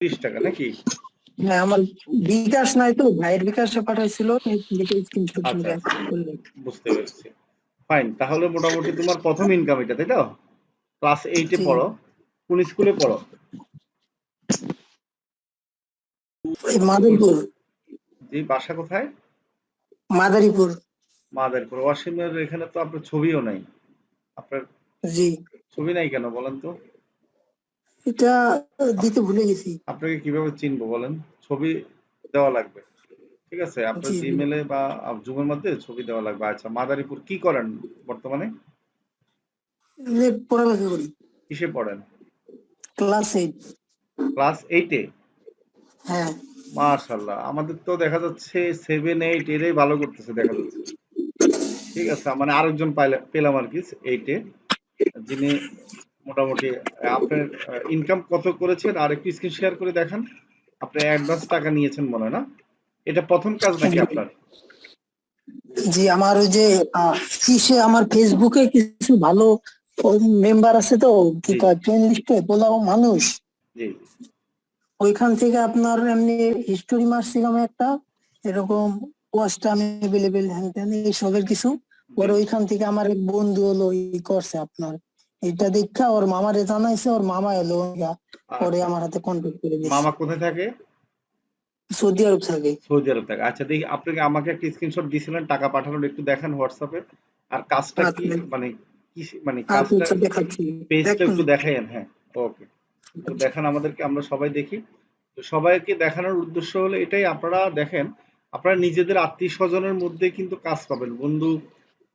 30 টাকা নাকি? হ্যাঁ, আমার বিকাশ নাই তো, ভাইয়ের বিকাশে পাঠাইছিল, স্ক্রিনশট আচ্ছা বুঝতে পেরেছি। ফাইন, তাহলে মোটামুটি তোমার প্রথম ইনকাম এটা, তাই তো? ক্লাস 8-এ পড়ো, কোন স্কুলে পড়ো? মাদারীপুর। জি, বাসা কোথায়? মাদারীপুর। মাদারীপুর। ওয়াসিমের এখানে তো আপনার ছবিও নাই। আপনার জি, ছবি নাই কেন বলেন তো? এটা দিতে ভুলে গেছি। আপনাকে কিভাবে চিনবো বলেন? ছবি দেওয়া লাগবে। ঠিক আছে, আপনার জি, জিমেলে বা জুমের মধ্যে ছবি দেওয়া লাগবে। আচ্ছা, মাদারীপুর কি করেন বর্তমানে? পড়ালেখা করি। কিসে পড়েন? ক্লাস 8। ক্লাস 8-এ? হ্যাঁ। মাশাআল্লাহ, আমাদের তো দেখা যাচ্ছে 7, 8 এরাই ভালো করতেছে দেখা যাচ্ছে। ঠিক আছে, মানে আরেকজন পেলাম আর কি 8-এ, যিনি মোটামুটি আপনার ইনকাম কত করেছেন আর একটু স্ক্রিন শেয়ার করে দেখান। আপনি অ্যাডভান্স টাকা নিয়েছেন মনে হয় না? এটা প্রথম কাজ নাকি আপনার? জি, আমার ওই যে কিসে আমার ফেসবুকে কিছু ভালো মেম্বার আছে তো, কি কয় ফ্রেন্ড লিস্টে বলাও মানুষ, জি ওইখান থেকে আপনার এমনি হিস্টোরি মারছিলাম একটা, এরকম ওয়াচ টাইম অ্যাভেলেবেল হ্যান ত্যান এইসবের কিছু। পরে ওইখান থেকে আমার এক বন্ধু হলো করছে আপনার, এটা দেখা ওর মামারে জানাইছে, ওর মামা এলো পরে আচ্ছা, আমার হাতে কন্ট্যাক্ট করে দিয়েছে। মামা কোথায় থাকে? সৌদি আরব থাকে। সৌদি আরব থাকে। আচ্ছা, দেখি আপনাকে আমাকে একটা স্ক্রিনশট দিয়েছিলেন টাকা পাঠানোর, একটু দেখান হোয়াটসঅ্যাপে। আর কাজটা কি, মানে কি, মানে কাজটা দেখাচ্ছি, পেজটা দেখুন। একটু দেখাইন। হ্যাঁ, ওকে, একটু দেখান আমাদেরকে, আমরা সবাই দেখি। তো সবাইকে দেখানোর উদ্দেশ্য হলো এটাই, আপনারা দেখেন, আপনারা নিজেদের আত্মীয় স্বজনের মধ্যে কিন্তু কাজ পাবেন, বন্ধু,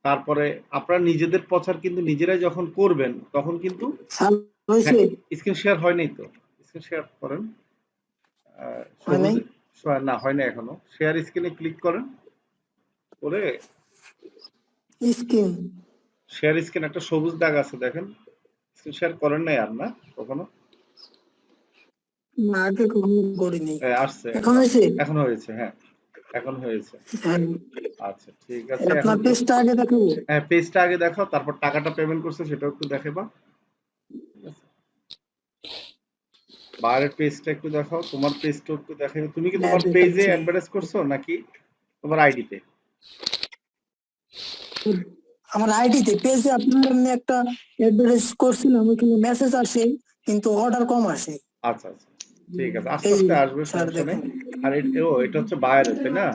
তারপরে আপনারা নিজেদের প্রচার কিন্তু নিজেরাই যখন করবেন তখন কিন্তু স্ক্রিন শেয়ার হয় নাই তো, স্ক্রিন শেয়ার করেন। সবুজ না হয় না এখনো, শেয়ার স্ক্রিনে ক্লিক করেন, করে স্ক্রিন শেয়ার স্ক্রিন একটা সবুজ দাগ আছে দেখেন, স্ক্রিন শেয়ার করেন নাই আর না কখনো? না, আগে কখনো করিনি। আসছে এখন হয়েছে। এখন হয়েছে, হ্যাঁ এখন হয়েছে। আচ্ছা ঠিক আছে, এখন আপনার পেজটা আগে দেখাবো। হ্যাঁ, পেজটা আগে দেখাও, তারপর টাকাটা পেমেন্ট করছে সেটাও একটু দেখাবা। বাইরের পেজটা একটু দেখাও, তোমার পেজটা একটু দেখাবে। তুমি কি তোমার পেজে অ্যাডভার্টাইজ করছো নাকি তোমার আইডিতে? আমার আইডিতে, পেজে আপনার এমনি একটা অ্যাডভার্টাইজ করছিলাম, ওইখানে মেসেজ আসে কিন্তু অর্ডার কম আসে। আচ্ছা আচ্ছা, ঠিক আছে, আস্তে আস্তে আসবে, সমস্যা নেই। আর এটা হচ্ছে বাইরের, তাই না?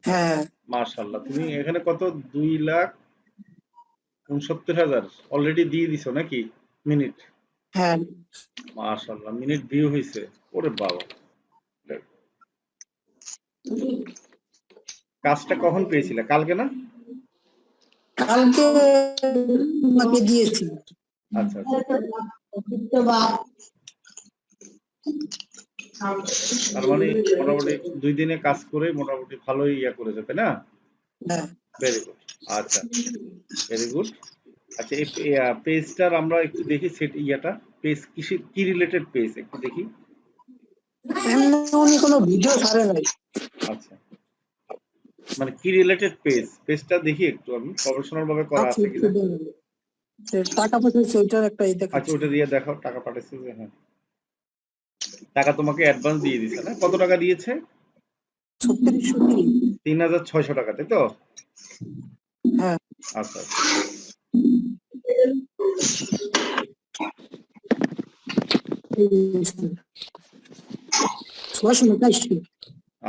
হ্যাঁ। মাশাআল্লাহ, তুমি এখানে কত 2,69,000 অলরেডি দিয়ে দিছো নাকি মিনিট? হ্যাঁ, মাশাআল্লাহ, মিনিট ভিউ হইছে, ওরে বাবা। কাজটা কখন পেয়েছিলে, কালকে না? কালকে আমাকে দিয়েছি। আচ্ছা আচ্ছা, তার মানে মোটামুটি 2 দিনে কাজ করে মোটামুটি ভালোই ইয়া করেছে, তাই না? হ্যাঁ। Very good. আচ্ছা, ভেরি গুড। আচ্ছা, এই পেজটার আমরা একটু দেখি, সেট ইয়াটা পেজ কি রিলেটেড পেজ একটু দেখি। এমনি উনি কোনো ভিডিও ছাড়ে নাই। আচ্ছা, মানে কি রিলেটেড পেজটা দেখি একটু, আমি প্রফেশনাল ভাবে করা আছে কিনা। টাকা পাঠাচ্ছে ওইটার একটা আচ্ছা, দেখাচ্ছি। ওটা দিয়ে দেখাও, টাকা পাঠাইছে যে? হ্যাঁ, টাকা তোমাকে অ্যাডভান্স দিয়ে দিছে না? কত টাকা দিয়েছে? 3,600 টাকা, তাই তো? হ্যাঁ। আচ্ছা আচ্ছা,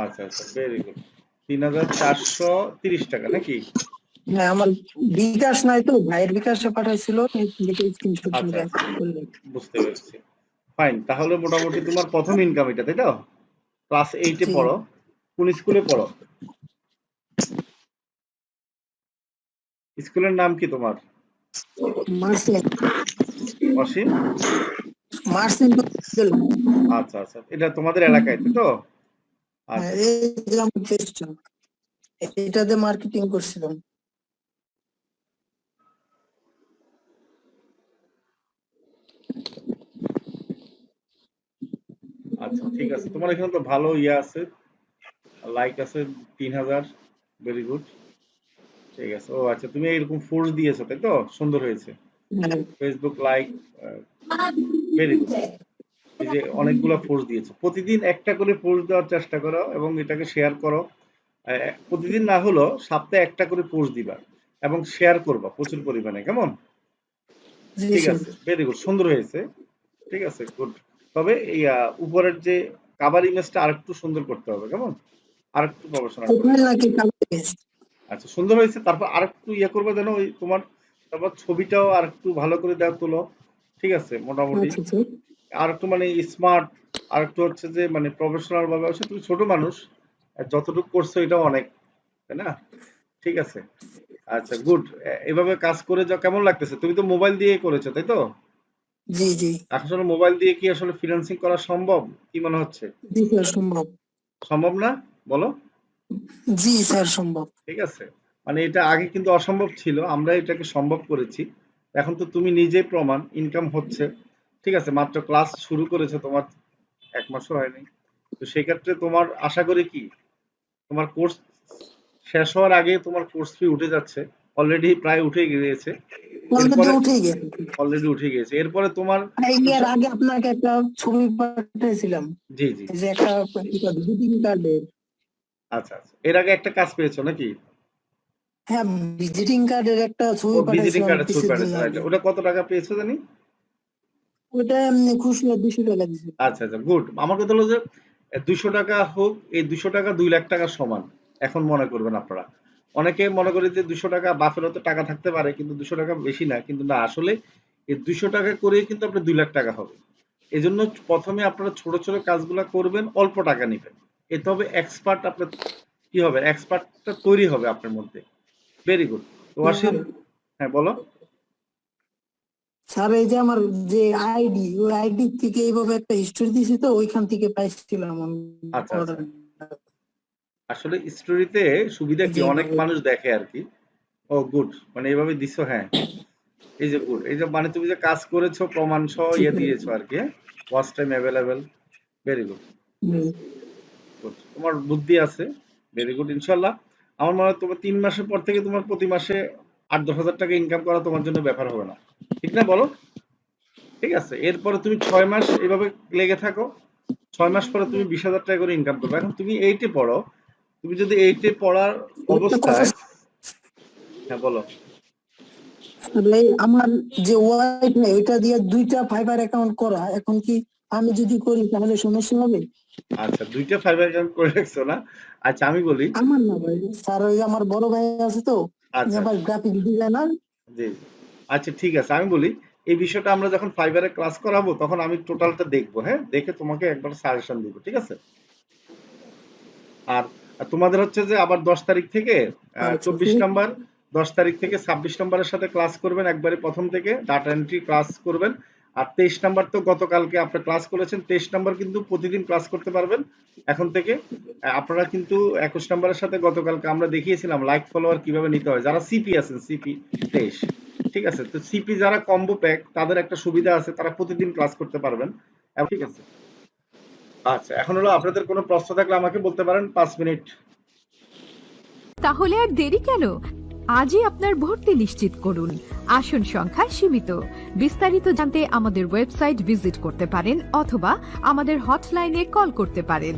আচ্ছা আচ্ছা, ভেরি গুড। 3,430 টাকা নাকি? হ্যাঁ, আমার বিকাশ নাই তো, ভাইয়ের বিকাশে পাঠাইছিল, স্ক্রিনশট আচ্ছা আচ্ছা, বুঝতে পেরেছি। ফাইন, তাহলে মোটামুটি তোমার প্রথম ইনকাম এটা, তাই তো? ক্লাস 8-এ পড়ো, কোন স্কুলে পড়ো? স্কুলের নাম কি তোমার? অসীম। আচ্ছা আচ্ছা, এটা তোমাদের এলাকায়, তাই তো? আচ্ছা এটাতে মার্কেটিং করছিলাম। আচ্ছা, ঠিক আছে, তোমার এখানে তো ভালো ইয়া আছে, লাইক আছে 3,000, ভেরি গুড। ঠিক আছে, ও আচ্ছা, তুমি এরকম ফোর্স দিয়েছো তাই তো, সুন্দর হয়েছে। Facebook like, very good. এই যে অনেকগুলা পোস্ট দিয়েছো, প্রতিদিন একটা করে পোস্ট দেওয়ার চেষ্টা করো এবং এটাকে শেয়ার করো। প্রতিদিন না হলো সপ্তাহে একটা করে পোস্ট দিবা এবং শেয়ার করবা প্রচুর পরিমাণে, কেমন? জি ঠিক স্যার। আছে, ভেরি গুড, সুন্দর হয়েছে। ঠিক আছে, গুড। তবে এই উপরের যে কাভার ইমেজটা আরেকটু সুন্দর করতে হবে, কেমন? আরেকটু প্রফেশনাল করে। প্রোফাইল নাকি কালার? আচ্ছা, সুন্দর হয়েছে। তারপর আরেকটু করবে যেন ওই তোমার, তারপর ছবিটাও আরেকটু ভালো করে দেওয়া তোলো। ঠিক আছে, মোটামুটি আচ্ছা স্যার। আরেকটু মানে স্মার্ট, আরেকটু হচ্ছে যে মানে প্রফেশনাল ভাবে। অবশ্য তুমি ছোট মানুষ, যতটুকু করছো এটাও অনেক, তাই না? ঠিক আছে, আচ্ছা, গুড। এভাবে কাজ করে যা কেমন লাগতেছে? তুমি তো মোবাইল দিয়ে করেছো, তাই তো? জি জি। আসলে মোবাইল দিয়ে কি আসলে ফ্রিল্যান্সিং করা সম্ভব? কি মনে হচ্ছে? জি স্যার সম্ভব। সম্ভব না? বলো। জি স্যার সম্ভব। ঠিক আছে, মানে এটা আগে কিন্তু অসম্ভব ছিল, আমরা এটাকে সম্ভব করেছি। এখন তো তুমি নিজেই প্রমাণ, ইনকাম হচ্ছে। ঠিক আছে, মাত্র ক্লাস শুরু করেছো, তোমার 1 মাসও হয়নি। তো সেক্ষেত্রে তোমার আশা করি কি, তোমার কোর্স শেষ হওয়ার আগে তোমার কোর্স ফি উঠে যাচ্ছে। অলরেডি প্রায় উঠে গিয়েছে। অলরেডি এরপরে উঠে গেছে। অলরেডি উঠে গিয়েছে, এরপরে তোমার এর আগে আপনাকে একটা ছবি পাঠিয়েছিলাম, জি জি, এই যে একটা ভিজিটিং কার্ডের। আচ্ছা আচ্ছা, এর আগে একটা কাজ পেয়েছো নাকি? হ্যাঁ, ভিজিটিং কার্ডের একটা ও, ছবি ভিজিটিং পাঠাইছিলাম কার্ডের ছবি কিছুদিন পাঠিয়েছো, রাইট। আগে। ওটা কত টাকা পেয়েছো জানি? ওটা এমনি খুচরা 200 টাকা দিছে। আচ্ছা আচ্ছা, গুড। আমার কথা হলো যে 200 টাকা হোক, এই 200 টাকা 2 লাখ টাকার সমান। এখন মনে করবেন আপনারা, অনেকে মনে করে যে 200 টাকা বাফের হতে টাকা থাকতে পারে, কিন্তু 200 টাকা বেশি না, কিন্তু না, আসলে এই 200 টাকা করেই কিন্তু আপনার 2 লাখ টাকা হবে। এই জন্য প্রথমে আপনারা ছোট ছোট কাজগুলা করবেন, অল্প টাকা নেবেন। এতে হবে এক্সপার্ট, আপনার কি হবে, এক্সপার্টটা তৈরি হবে আপনার মধ্যে। Very good. তো ওয়াসিম, স্যার, হ্যাঁ বলো। স্যার এই যে আমার যে আইডি, ওই আইডি থেকে এইভাবে একটা হিস্টোরি দিছে, তো ওইখান থেকে পাইছিলাম আমি আচ্ছা আচ্ছা, order-টা। আসলে স্টোরিতে সুবিধা এই কি, যে অনেক এইভাবে। মানুষ দেখে আর কি। ও গুড, মানে এইভাবে দিছো, হ্যাঁ। এই যে গুড, এই যে মানে তুমি যে কাজ করেছো প্রমাণ সহ দিয়েছো আর কি, watch time available. Very good, hmm. Good, তোমার বুদ্ধি আছে। ভেরি গুড, ইনশাল্লাহ। আমার মনে হয় তোমার 3 মাসের পর থেকে তোমার প্রতি মাসে 8-10 হাজার টাকা ইনকাম করা তোমার জন্য ব্যাপার হবে না, ঠিক না বলো? ঠিক আছে, এরপরে তুমি 6 মাস এইভাবে লেগে থাকো। 6 মাস পরে তুমি 20 হাজার টাকা করে ইনকাম করবে। এখন তুমি এইটে পড়ো, তুমি যদি এইটে পড়ার একটা কথা অবস্থায়, হ্যাঁ বলো। আসলে আমার যে ওয়াইফ নেই, ওইটা দিয়ে 2টা ফাইবার অ্যাকাউন্ট করা, এখন কি আমি যদি করি তাহলে সমস্যা হবে? আচ্ছা, 2টা ফাইবার অ্যাকাউন্ট করে রাখছো না? আচ্ছা, আমি বলি। আমার না ভাই স্যার, ওই যে আমার বড় ভাই আছে তো, উনি আচ্ছা আবার আচ্ছা, গ্রাফিক ডিজাইনার। জি জি। আচ্ছা, ঠিক আছে, আমি বলি। এই বিষয়টা আমরা যখন ফাইবারে ক্লাস করাবো তখন আমি টোটালটা দেখবো, হ্যাঁ, দেখে তোমাকে একবার সাজেশন দিব, ঠিক আছে? আর আর তোমাদের হচ্ছে যে আবার 10 তারিখ থেকে আচ্ছা 24 নম্বর, 10 তারিখ থেকে 26 নম্বরের সাথে ক্লাস করবেন, একবারে প্রথম থেকে ডাটা এন্ট্রি ক্লাস করবেন। আর 23 নম্বর তো গতকালকে আপনি ক্লাস করেছেন, 23 নম্বর কিন্তু প্রতিদিন ক্লাস করতে পারবেন এখন থেকে। আপনারা কিন্তু 21 নম্বরের সাথে গতকালকে আমরা দেখিয়েছিলাম লাইক ফলোয়ার কিভাবে নিতে হয়, যারা সিপি আছেন, সিপি 23। ঠিক আছে, তো সিপি যারা কম্বো প্যাক, তাদের একটা সুবিধা আছে, তারা প্রতিদিন ক্লাস করতে পারবেন। ঠিক আছে, আচ্ছা, এখন হলো আপনাদের কোনো প্রশ্ন থাকলে আমাকে বলতে পারেন, 5 মিনিট। তাহলে আর দেরি কেন? আজই আপনার ভর্তি নিশ্চিত করুন। আসন সংখ্যা সীমিত। বিস্তারিত জানতে আমাদের ওয়েবসাইট ভিজিট করতে পারেন অথবা আমাদের হটলাইনে কল করতে পারেন।